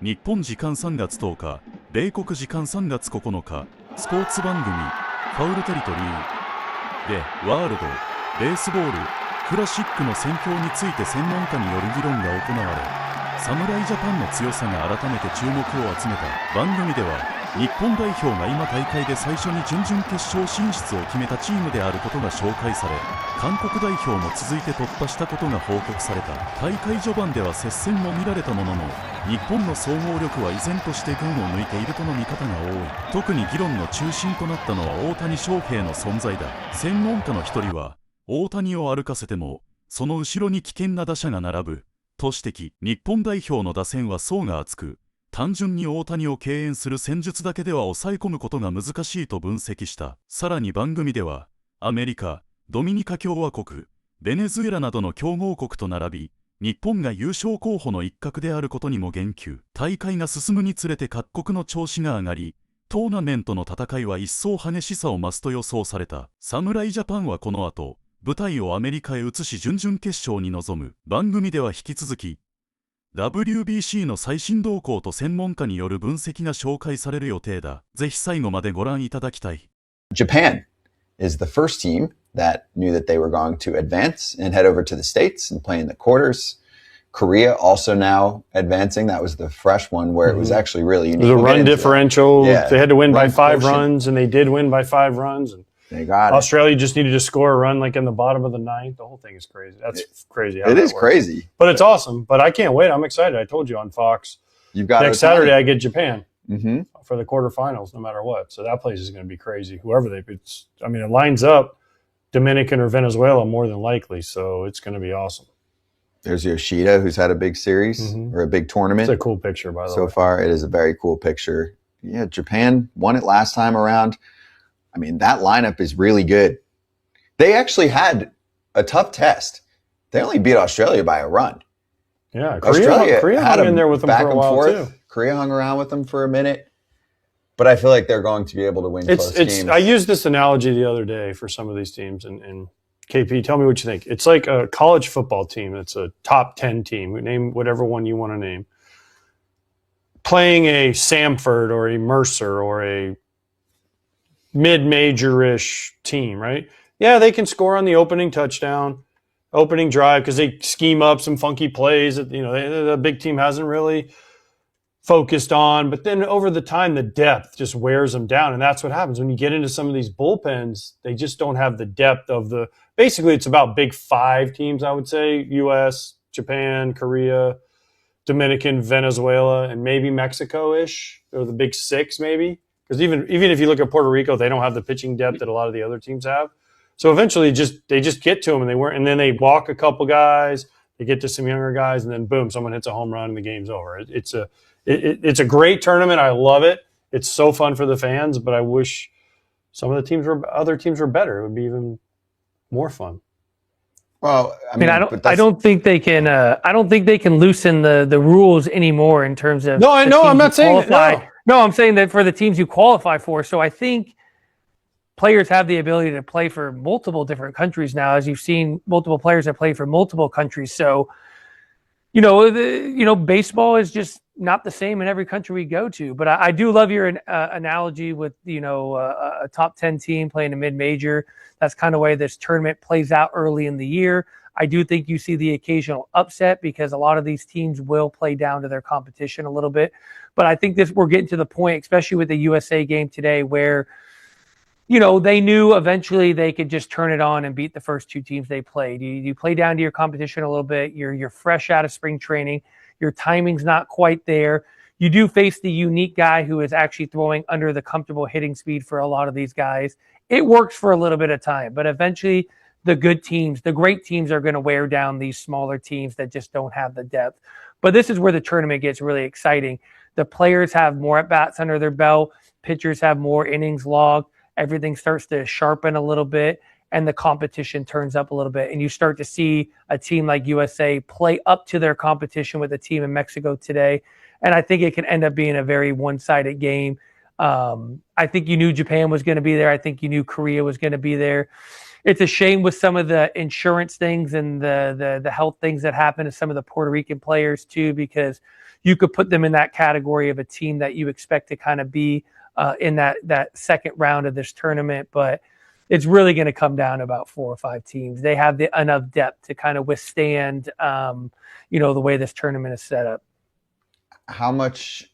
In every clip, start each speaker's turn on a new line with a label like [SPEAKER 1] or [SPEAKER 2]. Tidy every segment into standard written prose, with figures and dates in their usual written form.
[SPEAKER 1] 日本時間3月10日、米国時間3月9日、スポーツ番組ファウルテリトリーでワールドベースボールクラシックの戦況について専門家による議論が行われ、侍ジャパンの強さが改めて注目を集めた。番組では日本代表が今大会で最初に準々決勝進出を決めたチームであることが紹介され、韓国代表も続いて突破したことが報告された。大会序盤では接戦も見られたものの、日本の総合力は依然として群を抜いているとの見方が多い。特に議論の中心となったのは大谷翔平の存在だ。専門家の一人は、大谷を歩かせてもその後ろに危険な打者が並ぶと指摘。日本代表の打線は層が厚く、単純に大谷を敬遠する戦術だけでは抑え込むことが難しいと分析した。さらに番組ではアメリカ、ドミニカ共和国、ベネズエラなどの強豪国と並び、日本が優勝候補の一角であることにも言及。大会が進むにつれて各国の調子が上がり、トーナメントの戦いは一層激しさを増すと予想された。侍ジャパンはこの後舞台をアメリカへ移し準々決勝に臨む。番組では引き続き WBC の最新動向と専門家による分析が紹介される予定だ。ぜひ最後までご覧いただきたい。
[SPEAKER 2] Japan is the first team that knew that they were going to advance and head over to the States and play in the quarters. Korea also now advancing. That was the fresh one where it was actually really unique.
[SPEAKER 3] The run differential.
[SPEAKER 2] Yeah.
[SPEAKER 3] They had to win by 5
[SPEAKER 2] quotient.
[SPEAKER 3] runs, and they did win by 5 runs. And
[SPEAKER 2] They got it.
[SPEAKER 3] Australia just needed to score a run like in the bottom of the 9th. The whole thing is crazy. That's crazy.
[SPEAKER 2] It is crazy.
[SPEAKER 3] But it's awesome. But I can't wait. I'm excited. I told you on Fox.
[SPEAKER 2] You've got
[SPEAKER 3] next Saturday I get Japan for the quarterfinals, no matter what. So that place is going to be crazy. Whoever it lines up Dominican or Venezuela more than likely. So it's going to be awesome.
[SPEAKER 2] There's Yoshida, who's had a big series or a big tournament.
[SPEAKER 3] It's a cool picture, by the way.
[SPEAKER 2] So far, it is a very cool picture. Yeah, Japan won it last time around. I mean, that lineup is really good. They actually had a tough test. They only beat Australia by a run.
[SPEAKER 3] Yeah,
[SPEAKER 2] Korea
[SPEAKER 3] hung in there with them for a while too.
[SPEAKER 2] Korea hung around with them for a minute. But I feel like they're going to be able to win close games.
[SPEAKER 3] I used this analogy the other day for some of these teams. And KP, tell me what you think. It's like a college football team. It's a top 10 team. Name whatever one you want to name. Playing a Samford or a Mercer or a mid-major-ish team, right? Yeah, they can score on the opening touchdown, opening drive, because they scheme up some funky plays that the big team hasn't really focused on. But then over the time, the depth just wears them down, and that's what happens when you get into some of these bullpens. They just don't have the depth of the. Basically, it's about big 5 teams, I would say: U.S., Japan, Korea, Dominican, Venezuela, and maybe Mexico-ish, or the big 6, maybe. Because even if you look at Puerto Rico, they don't have the pitching depth that a lot of the other teams have. So eventually, they just get to them, and then they walk a couple guys. They get to some younger guys, and then boom, someone hits a home run, and the game's over. It's a great tournament. I love it. It's so fun for the fans, but I wish some of the other teams were better. It would be even more fun.
[SPEAKER 2] Well,
[SPEAKER 4] I don't think they can. I don't think they can loosen the rules anymore in terms of.
[SPEAKER 3] No, I know. I'm not saying that.
[SPEAKER 4] No, I'm saying that for the teams you qualify for. So I think players have the ability to play for multiple different countries now, as you've seen multiple players that play for multiple countries. So, baseball is just not the same in every country we go to. But I do love your analogy with, a top 10 team playing a mid-major. That's kind of the way this tournament plays out early in the year. I do think you see the occasional upset because a lot of these teams will play down to their competition a little bit. But I think we're getting to the point, especially with the USA game today, where, they knew eventually they could just turn it on and beat the first 2 teams they played. You play down to your competition a little bit. You're fresh out of spring training. Your timing's not quite there. You do face the unique guy who is actually throwing under the comfortable hitting speed for a lot of these guys. It works for a little bit of time, but eventually the good teams, the great teams are going to wear down these smaller teams that just don't have the depth. But this is where the tournament gets really exciting. The players have more at-bats under their belt. Pitchers have more innings logged. Everything starts to sharpen a little bit, and the competition turns up a little bit. And you start to see a team like USA play up to their competition with a team in Mexico today. And I think it can end up being a very one-sided game. I think you knew Japan was going to be there. I think you knew Korea was going to be there. It's a shame with some of the insurance things and the health things that happen to some of the Puerto Rican players too, because you could put them in that category of a team that you expect to kind of be in that second round of this tournament. But it's really going to come down to about 4 or 5 teams. They have enough depth to kind of withstand, the way this tournament is set up.
[SPEAKER 2] How much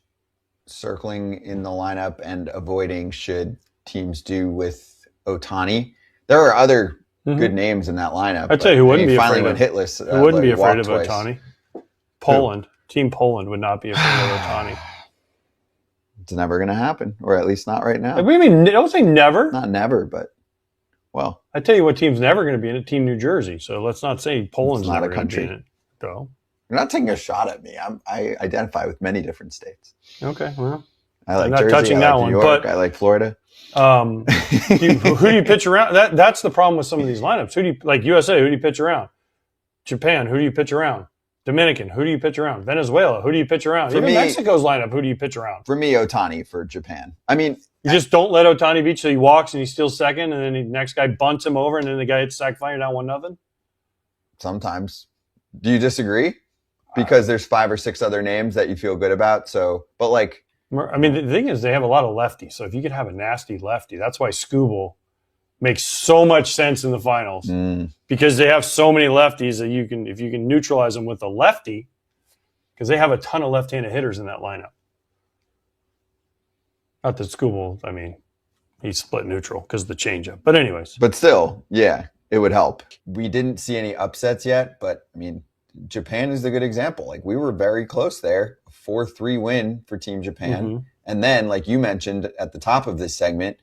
[SPEAKER 2] circling in the lineup and avoiding should teams do with Ohtani? There are other good names in that lineup.
[SPEAKER 3] I tell you who wouldn't be
[SPEAKER 2] finally
[SPEAKER 3] afraid
[SPEAKER 2] went
[SPEAKER 3] of
[SPEAKER 2] hitless.
[SPEAKER 3] Who wouldn't be afraid of
[SPEAKER 2] twice.
[SPEAKER 3] Ohtani? Poland. Team Poland would not be afraid of Ohtani.
[SPEAKER 2] It's never going to happen, or at least not right now.
[SPEAKER 3] I mean, don't say never.
[SPEAKER 2] Not never, but well.
[SPEAKER 3] I tell you what team's never going to be in it, Team New Jersey. So let's not say Poland's
[SPEAKER 2] not
[SPEAKER 3] never
[SPEAKER 2] a
[SPEAKER 3] going to be
[SPEAKER 2] country.
[SPEAKER 3] in it. Though.
[SPEAKER 2] You're not taking a shot at me. I identify with many different states.
[SPEAKER 3] Okay, well.
[SPEAKER 2] I like
[SPEAKER 3] I'm not
[SPEAKER 2] Jersey,
[SPEAKER 3] touching
[SPEAKER 2] I
[SPEAKER 3] that
[SPEAKER 2] like
[SPEAKER 3] one,
[SPEAKER 2] New York,
[SPEAKER 3] but-
[SPEAKER 2] I like Florida.
[SPEAKER 3] Who do you pitch around? That's the problem with some of these lineups. Who do you like? USA, who do you pitch around? Japan, who do you pitch around? Dominican, who do you pitch around? Venezuela, who do you pitch around? Even Mexico's lineup, who do you pitch around?
[SPEAKER 2] For me, Ohtani for Japan. I mean,
[SPEAKER 3] You just don't let Ohtani beat you. So he walks and he steals second, and then the next guy bunts him over, and then the guy hits sac fly, you're down 1-0.
[SPEAKER 2] sometimes. Do you disagree? Because there's 5 or 6 other names that you feel good about. So, but like,
[SPEAKER 3] I mean, the thing is, they have a lot of lefties. So if you could have a nasty lefty, that's why Scooble makes so much sense in the finals because they have so many lefties that you can, if you can neutralize them with a lefty, because they have a ton of left-handed hitters in that lineup. Not that Scooble, I mean, he's split neutral because of the changeup. But anyways,
[SPEAKER 2] but still, yeah, it would help. We didn't see any upsets yet, but I mean, Japan is the good example. Like, we were very close there. A 4-3 win for Team Japan. And then, like you mentioned at the top of this segment,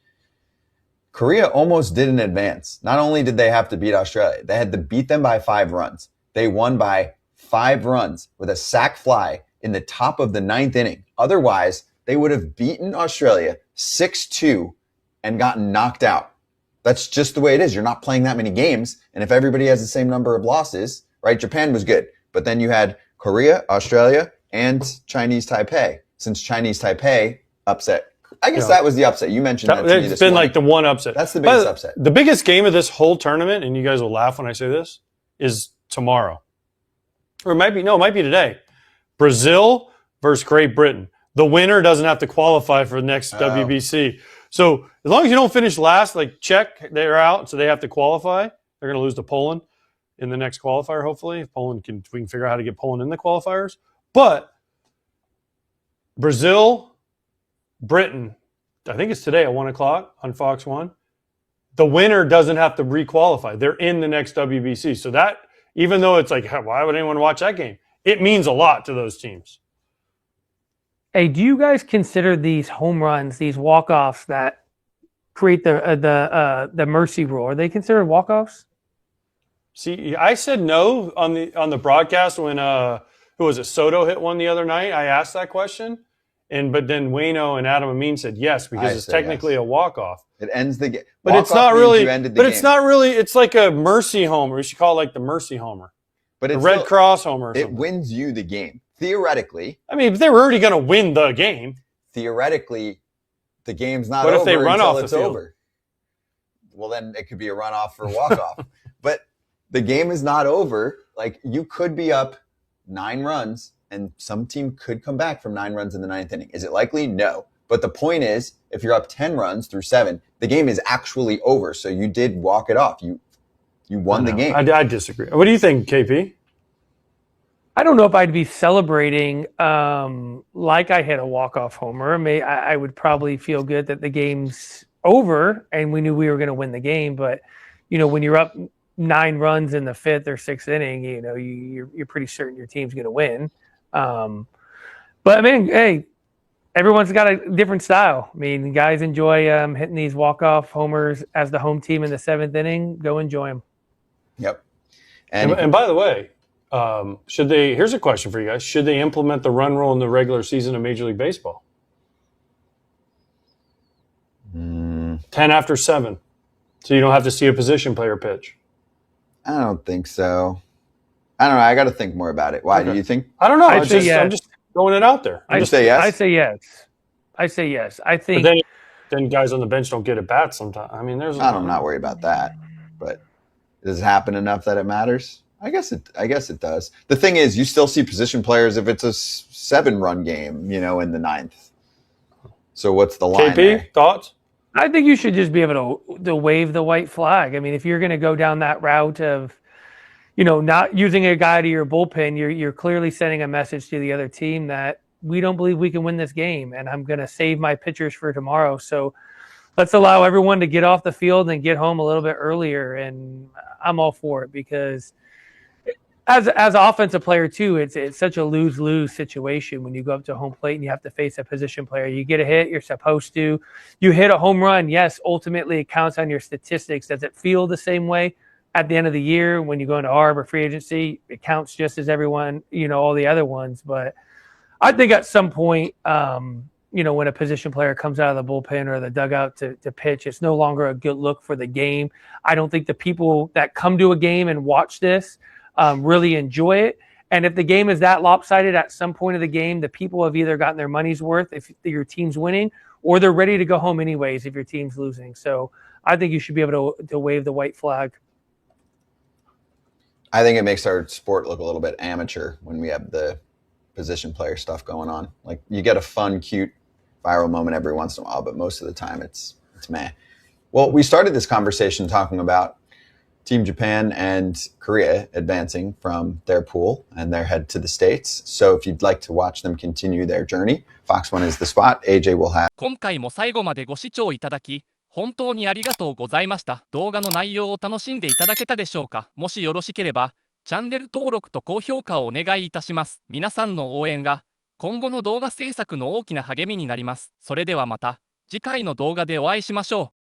[SPEAKER 2] Korea almost didn't advance. Not only did they have to beat Australia, they had to beat them by 5 runs. They won by 5 runs with a sac fly in the top of the 9th inning. Otherwise, they would have beaten Australia 6-2 and gotten knocked out. That's just the way it is. You're not playing that many games. And if everybody has the same number of losses, right? Japan was good. But then you had Korea, Australia, and Chinese Taipei. Since Chinese Taipei upset, I guess that was the upset. You mentioned that to me
[SPEAKER 3] it's
[SPEAKER 2] this
[SPEAKER 3] been
[SPEAKER 2] morning.
[SPEAKER 3] like the one upset.
[SPEAKER 2] That's the biggest upset.
[SPEAKER 3] The biggest game of this whole tournament, and you guys will laugh when I say this, is tomorrow. Or it might be today. Brazil versus Great Britain. The winner doesn't have to qualify for the next WBC. So as long as you don't finish last, like Czech, they're out, so they have to qualify. They're going to lose to Poland in the next qualifier, hopefully. If we can figure out how to get Poland in the qualifiers. But Brazil, Britain, I think it's today at 1 o'clock on Fox 1. The winner doesn't have to re-qualify. They're in the next WBC. So that, even though it's like, why would anyone watch that game? It means a lot to those teams.
[SPEAKER 4] Hey, do you guys consider these home runs, these walk-offs that create the mercy rule? Are they considered walk-offs?
[SPEAKER 3] See, I said no on the broadcast when who was it? Soto hit one the other night. I asked that question, but then Waino and Adam Amin said yes because it's technically a walk-off.
[SPEAKER 2] It ends the game.
[SPEAKER 3] But it's not really. It's not really. It's like a mercy homer. We should call it like the mercy homer.
[SPEAKER 2] But it's
[SPEAKER 3] the Red Cross homer. Or
[SPEAKER 2] it
[SPEAKER 3] something.
[SPEAKER 2] wins you the game. Theoretically.
[SPEAKER 3] I mean, if they were already going to win the game.
[SPEAKER 2] Theoretically, the game's not
[SPEAKER 3] over.
[SPEAKER 2] What
[SPEAKER 3] if they run off the field?
[SPEAKER 2] Over. Well, then it could be a runoff or a walk-off. But the game is not over. Like, you could be up 9 runs, and some team could come back from 9 runs in the 9th inning. Is it likely? No. But the point is, if you're up 10 runs through 7, the game is actually over. So you did walk it off. You won the game.
[SPEAKER 3] I disagree. What do you think, KP?
[SPEAKER 4] I don't know if I'd be celebrating like I hit a walk-off homer. I would probably feel good that the game's over and we knew we were going to win the game. But, when you're up 9 runs in the 5th or 6th inning, you're pretty certain your team's going to win. But, I mean, hey, everyone's got a different style. I mean, guys enjoy hitting these walk-off homers as the home team in the 7th inning. Go enjoy them.
[SPEAKER 2] Yep.
[SPEAKER 3] And by the way, here's a question for you guys. Should they implement the run rule in the regular season of Major League Baseball? 10 after 7. So you don't have to see a position player pitch.
[SPEAKER 2] I don't think so. I don't know. I got to think more about it. Why?
[SPEAKER 3] Okay.
[SPEAKER 2] Do you think?
[SPEAKER 3] I don't know.
[SPEAKER 4] I'm
[SPEAKER 3] just throwing it out there.
[SPEAKER 2] You say yes?
[SPEAKER 4] I say yes. I think.
[SPEAKER 3] But then guys on the bench don't get at bats sometimes. I mean,
[SPEAKER 2] I'm not worried about that. But does it happen enough that it matters? I guess it does. The thing is, you still see position players if it's a 7-run game, in the 9th. So what's the line?
[SPEAKER 3] KP, thoughts?
[SPEAKER 4] I think you should just be able to wave the white flag. I mean, if you're going to go down that route of, not using a guy to your bullpen, you're clearly sending a message to the other team that we don't believe we can win this game, and I'm going to save my pitchers for tomorrow. So let's allow everyone to get off the field and get home a little bit earlier. And I'm all for it because as an offensive player too, it's such a lose-lose situation when you go up to home plate and you have to face a position player. You get a hit, you're supposed to. You hit a home run, yes, ultimately it counts on your statistics. Does it feel the same way at the end of the year when you go into ARB or free agency? It counts just as everyone, all the other ones. But I think at some point, when a position player comes out of the bullpen or the dugout to pitch, it's no longer a good look for the game. I don't think the people that come to a game and watch this really enjoy it. And if the game is that lopsided at some point of the game, the people have either gotten their money's worth if your team's winning, or they're ready to go home anyways if your team's losing. So I think you should be able to wave the white flag.
[SPEAKER 2] I think it makes our sport look a little bit amateur when we have the position player stuff going on. Like, you get a fun, cute, viral moment every once in a while, but most of the time it's meh. Well, we started this conversation talking about Team Japan and Korea advancing from their pool and their head to the States. So if you'd like to watch them continue their journey, Fox One is the spot. AJ will have.
[SPEAKER 5] 今回も最後までご視聴いただき本当にありがとうございました。動画の内容を楽しんでいただけたでしょうか。もしよろしければチャンネル登録と高評価をお願いいたします。皆さんの応援が今後の動画制作の大きな励みになります。それではまた次回の動画でお会いしましょう。